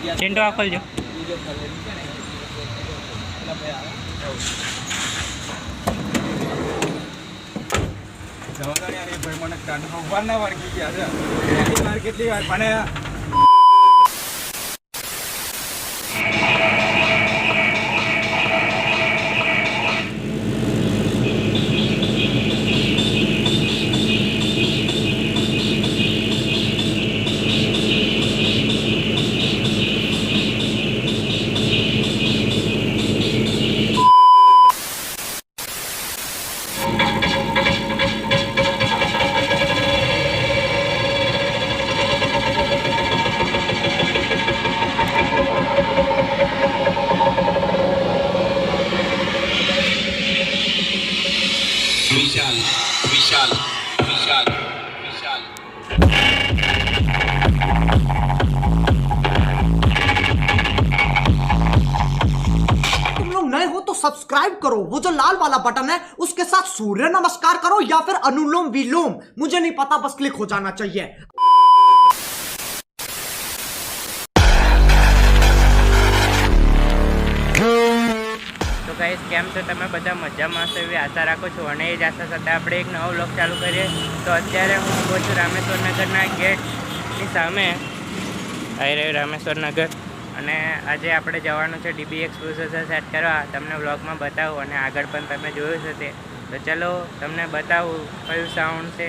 चिंटू आ खोल जो विशाल विशाल विशाल विशाल तुम लोग नए हो तो सब्सक्राइब करो, वो जो लाल वाला बटन है उसके साथ सूर्य नमस्कार करो या फिर अनुलोम विलोम, मुझे नहीं पता, बस क्लिक हो जाना चाहिए। तो गाइस કેમ છો તમે બધા મજામાં હશો એવી આશા રાખું છું અને એ જ આશા સાથે આપણે એક નવો વ્લોગ ચાલુ કરીએ। તો અત્યારે હું ઊભો છું રામેશ્વર નગરના ગેટની સામે આવી રહ્યું રામેશ્વર નગર અને આજે આપણે જવાનું છે DBX પ્રોસેસર સેટ કરવા, તમને વ્લોગમાં બતાવું અને આગળ પણ તમે જોયું છે તે। તો ચલો તમને બતાવું કયું સાઉન્ડ છે,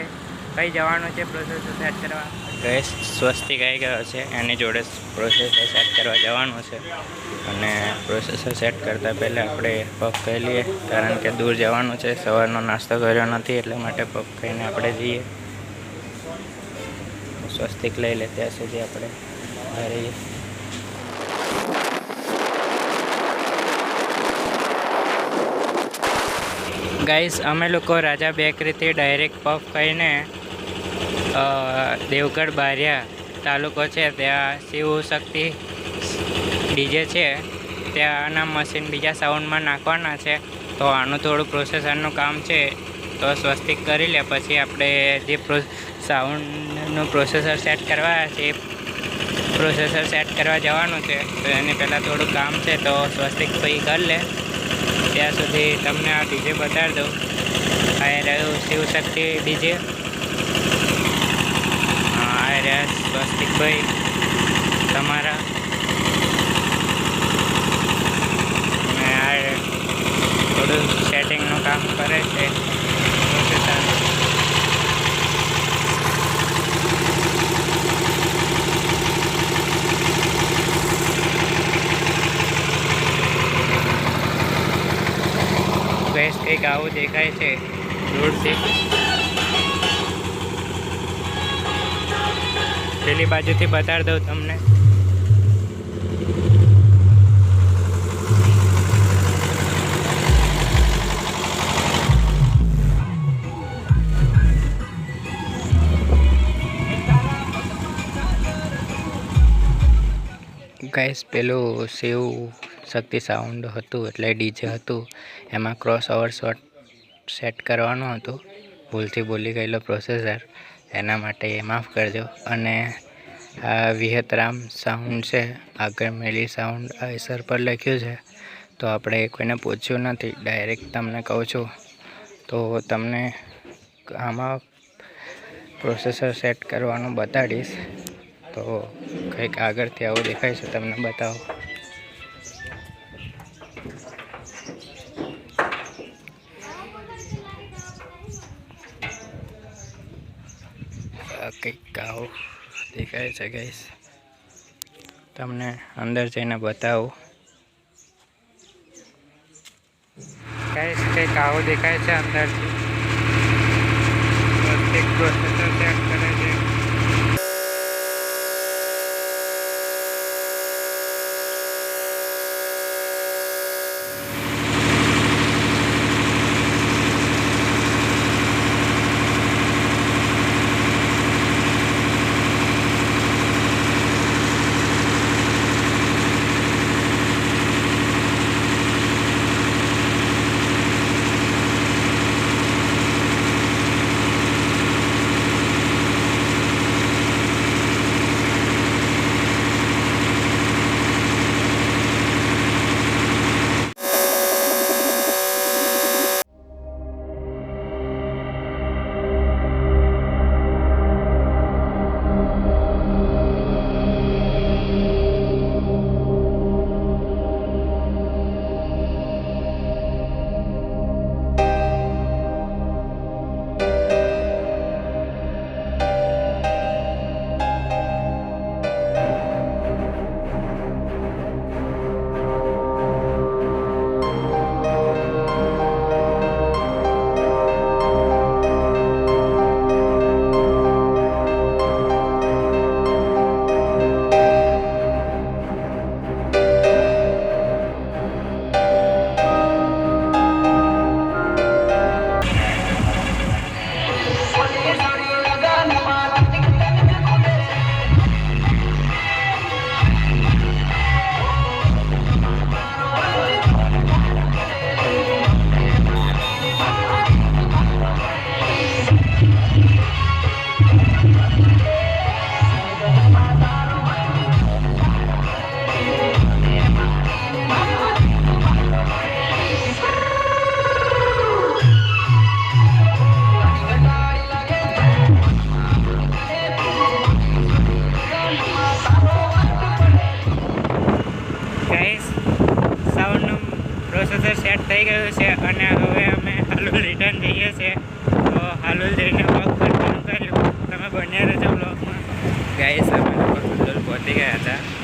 કઈ જવાનું છે પ્રોસેસર સેટ કરવા। ગેસ સ્વસ્તિક આવી ગયો છે, એની જોડે પ્રોસેસર સેટ કરવા જવાનું છે અને પ્રોસેસર સેટ કરતાં પહેલાં આપણે પગ ખાઈ લઈએ, કારણ કે દૂર જવાનું છે, સવારનો નાસ્તો કર્યો નથી એટલે માટે પગ ખાઈને આપણે જઈએ। સ્વસ્તિક લઈ લે ત્યાં સુધી આપણે બહાર રહીએ। ગાઈસ અમે લોકો રાજા બેકરીથી ડાયરેક્ટ પફ ખાઈને દેવગઢ બારિયા તાલુકો છે ત્યાં શિવ શક્તિ ડીજે છે ત્યાંના મશીન બીજા સાઉન્ડમાં નાખવાના છે। તો આનું થોડું પ્રોસેસરનું કામ છે તો સ્વસ્તિક કરી લે, પછી આપણે જે સાઉન્ડનું પ્રોસેસર સેટ કરવા છે એ પ્રોસેસર સેટ કરવા જવાનું છે। તો એની પહેલાં થોડું કામ છે તો સ્વસ્તિક ભાઈ કરી લે, ત્યાં સુધી તમને આ ડીજે બતાવી દઉં। આ રહ્યું શિવશક્તિ ડીજે, આ રહ્યા સ્વસ્તિકભાઈ તમારા, અને આ થોડું સેટિંગનું કામ કરે છે પ્રોસેસરનું। ગેસ કંઈક આવું દેખાય છે દૂરથી, પેલી બાજુથી બતાડી દઉં તમને। ગાઈસ પેલું શિવ શક્તિ સાઉન્ડ હતું એટલે ડીજે હતું, એમાં ક્રોસ ઓવર શોટ સેટ કરવાનું હતું, ભૂલથી ભૂલી ગયેલો પ્રોસેસર, એના માટે એ માફ કરજો। અને આ વિહતરામ સાઉન્ડ છે, આગળ મેલી સાઉન્ડ આઈસર પર લખ્યું છે, તો આપણે કોઈને પૂછ્યું નથી, ડાયરેક્ટ તમને કહું છું। તો તમને આમાં પ્રોસેસર સેટ કરવાનું બતાડીશ। તો કંઈક આગળથી આવું દેખાય છે, તમને બતાવો। કંઈક આવું દેખાય છે ગાઈસ, તમને અંદર જઈને બતાવું। ગાઈસ કંઈક આવું દેખાય છે અંદરથી, એક પ્રોસેસર સેટ કરે છે।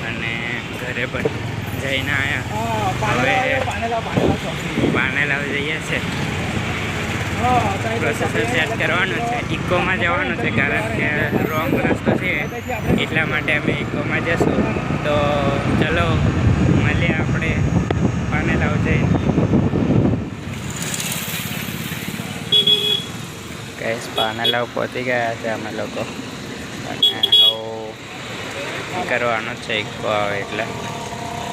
અને ઘરે પણ જઈને આવ્યા. હવે પાનેલાવ જઈએ છે. પ્રોસેસર સેટ કરવાનું છે. ઇકોમાં જવાનું છે કારણ કે રોંગ રસ્તો છે એટલા માટે અમે ઇકોમાં જઈશું. તો ચલો મળીએ આપણે પાનેલાવ જઈને. ગાઈસ પાનેલાવ પહોંચી ગયા છે અમે લોકો અને હવે કરવાનો છે ઇકો આવે એટલે.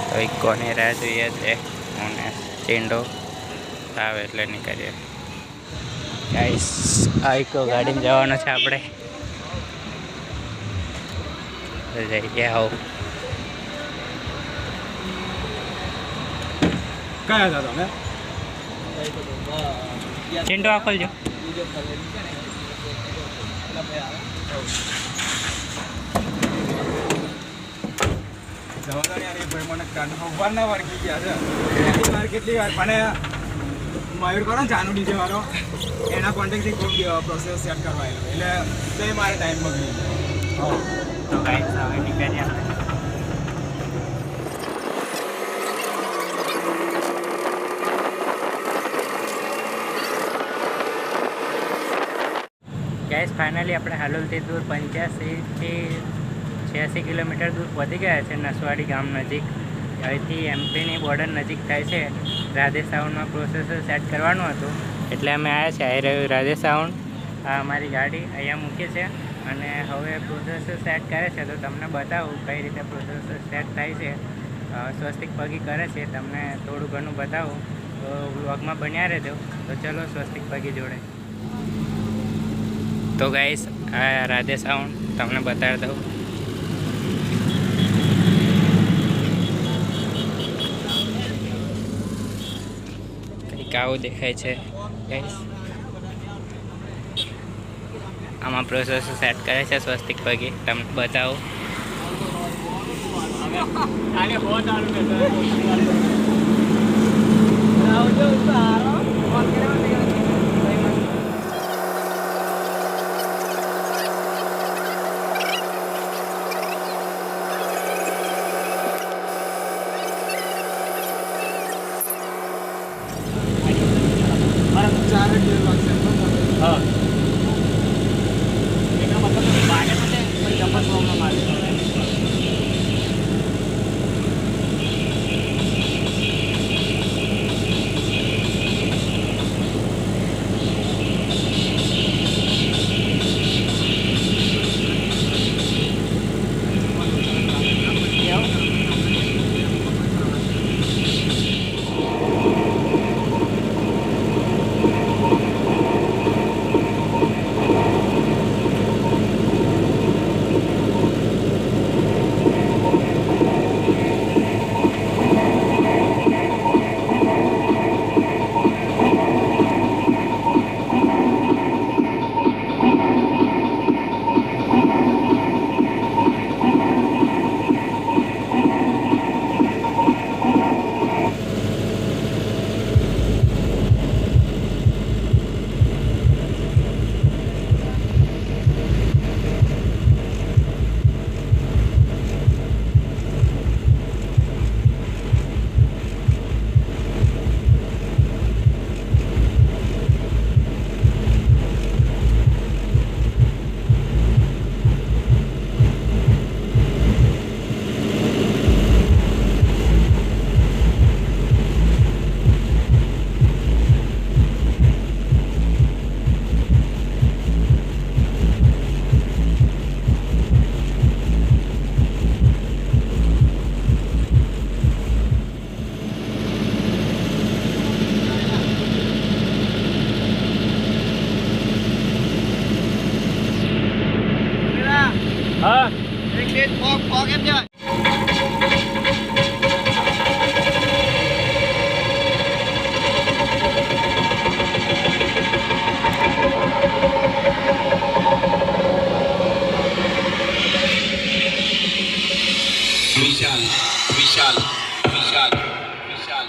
તો ઇકોની રાહ જોઈએ છે અને ચીંડો આવે એટલે નીકળીએ. ગાઈસ આ ઇકો ગાડીમાં જવાનું છે આપણે. તો જઈએ આવો. કયા હતા તમે? ચીંડો આ ખોલજો. કેટલી વાર પણ મયુર કરો ને જાનુ ડીજે વાળો એના કોન્ટેક્ટથી ખૂબ પ્રોસેસ સેટ કરવા એટલે તો એ મારે ટાઈમ બગડી ગયો. તો ગાઈસ હવે નીકળીએ આપણે. ગાઈસ ફાઇનલી આપણે હાલોલથી દૂર 85 થી 86 કિલોમીટર દૂર પહોંચી ગયા છે નસવાડી ગામ નજીક. અહીંથી એમપીની બોર્ડર નજીક થાય છે. રાધે સાઉન્ડમાં પ્રોસેસર સેટ કરવાનું હતું એટલે અમે આવ્યા છે. આવી રહ્યું રાધે સાઉન્ડ. આ અમારી ગાડી અહીંયા મૂકી છે અને હવે પ્રોસેસર સેટ કરે છે. તો તમને બતાવું કઈ રીતે પ્રોસેસર સેટ થાય છે. સ્વસ્તિક પગી કરે છે તમને થોડું ઘણું બતાવું. તો વ્લોગમાં બન્યા રહેજો. તો ચલો સ્વસ્તિક પગી જોડે. તો ગાઈસ આ રાધે સાઉન્ડ તમને બતાવી દઉં. કંઈક આવું દેખાય છે ગાઈસ. આમાં પ્રોસેસર સેટ કરે છે સ્વસ્તિક પગી. તમને બતાવું. હા ફોગ એમ જાય. વિશાલ વિશાલ વિશાલ વિશાલ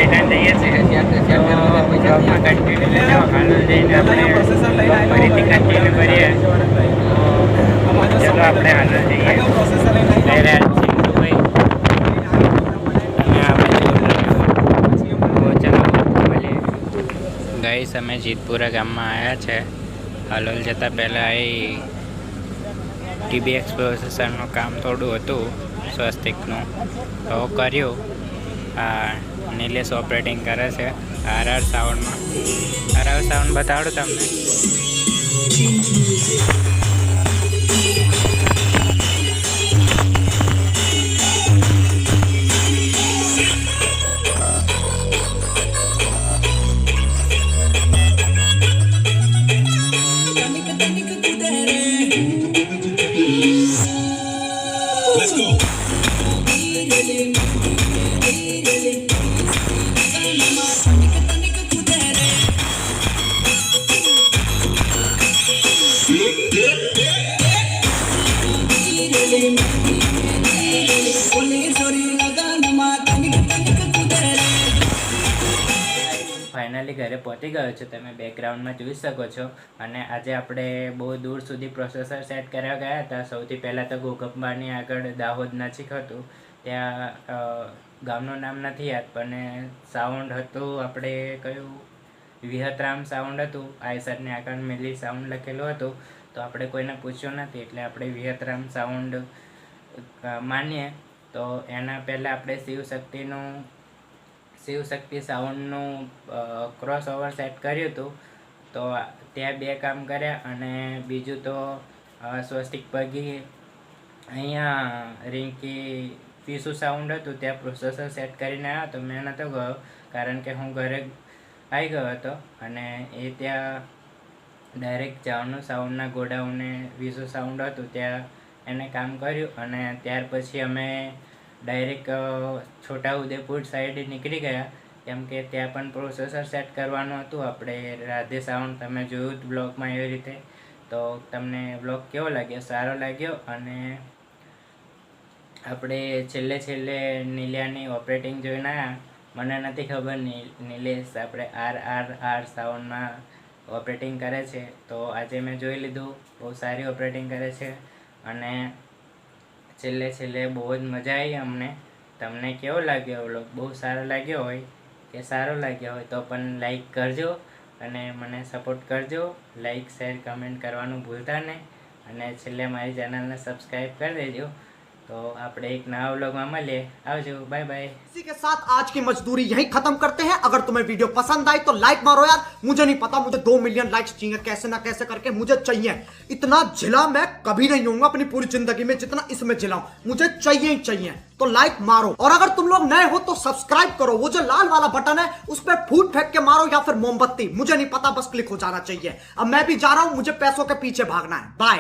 રિટર્ન જઈએ છીએ બ્લોગમાં કન્ટિન્યુ રહેજો. હાલોલ જઈને આપણે પ્રોસેસર લઈને આવ્યો ફરીથી કન્ટિન્યુ કરીએ. ચલો આપણે હાલોલ જઈએ. પ્રોસેસર લઈને લઈ રહ્યા છીએ દુબઈ અને આપણે ચલો મળીએ. ગાઈસ અમે જીતપુરા ગામમાં આવ્યા છે. હાલોલ જતાં પહેલાં એ TBX પ્રોસેસરનું કામ થોડું હતું સ્વસ્તિકનું તો કર્યું. આ નિલેશ ઓપરેટિંગ કરે છે RR સાઉન્ડમાં. RR સાઉન્ડ બતાડું તમને. ફાઇનલી ઘરે પહોંચી ગયો છું. તમે બેકગ્રાઉન્ડમાં જોઈ શકો છો. અને આજે આપણે બહુ દૂર સુધી પ્રોસેસર સેટ કરવા ગયા હતા. સૌથી પહેલાં તો ઘોઘંબાની આગળ દાહોદ નજીક હતું. ત્યાં ગામનું નામ નથી યાદ પણ સાઉન્ડ હતું આપણે કયું વિહતરામ સાઉન્ડ હતું. આઈસરની આગળ મેલી સાઉન્ડ લખેલું હતું. તો આપણે કોઈને પૂછ્યું નથી એટલે આપણે વિહતરામ સાઉન્ડ માનીએ. તો એના પહેલાં આપણે શિવશક્તિ સાઉન્ડનું ક્રોસ ઓવર સેટ કર્યું હતું. તો ત્યાં 2 કામ કર્યા અને બીજું તો સ્વસ્તિક પગી અહીંયા રિંકી પીસુ સાઉન્ડ હતું ત્યાં પ્રોસેસર સેટ કરીને આવ્યો હતો. મેં નહોતો ગયો કારણ કે હું ઘરે આવી ગયો હતો અને એ ત્યાં ડાયરેક્ટ જવાનું સાઉન્ડના ગોડાઉને વિઝુ સાઉન્ડ હતું ત્યાં એને કામ કર્યું. અને ત્યાર પછી અમે ડાયરેક્ટ છોટાઉદેપુર સાઈડ નીકળી ગયા કેમ કે ત્યાં પણ પ્રોસેસર સેટ કરવાનું હતું આપણે. રાધે સાઉન્ડ તમે જોયું જ બ્લોગમાં એવી રીતે. તો તમને બ્લોગ કેવો લાગ્યો? સારો લાગ્યો? અને આપણે છેલ્લે નીલિયાની ઓપરેટિંગ જોઈને આવ્યા. મને નથી ખબર નિલેશ આપણે RR સાઉન્ડમાં ઓપરેટિંગ કરે છે. તો આજે મેં જોઈ લીધું બહુ સારી ઓપરેટિંગ કરે છે. અને છેલ્લે બહુ જ મજા આવી અમને. તમને કેવો લાગ્યો વ્લોગ? બહુ સારો લાગ્યો હોય કે સારો લાગ્યો હોય તો પણ લાઈક કરજો અને મને સપોર્ટ કરજો. લાઈક શેર કમેન્ટ કરવાનું ભૂલતા નહીં અને છેલ્લે મારી ચેનલને સબસ્ક્રાઈબ કરી દેજો. તો આપણે એક નવા વ્લોગમાં મળીએ. આવજો, બાય બાय. इसी के साथ आज की मजदूरी यहीं खत्म करते हैं. अगर तुम्हें वीडियो पसंद आई तो लाइक मारो यार. मुझे नहीं पता, मुझे 2 मिलियन लाइक्स चाहिए कैसे ना कैसे करके. मुझे चाहिए. इतना जिला मैं कभी नहीं होऊंगा अपनी पूरी जिंदगी में जितना इसमें जिला हूं. मुझे चाहिए ही चाहिए. तो लाइक मारो और अगर तुम लोग नए हो तो सब्सक्राइब करो. वो जो लाल वाला बटन है उस पर फूट फेंक के मारो या फिर मोमबत्ती, मुझे नहीं पता, बस क्लिक हो जाना चाहिए. अब मैं भी जा रहा हूं, मुझे पैसों के पीछे भागना है. बाय.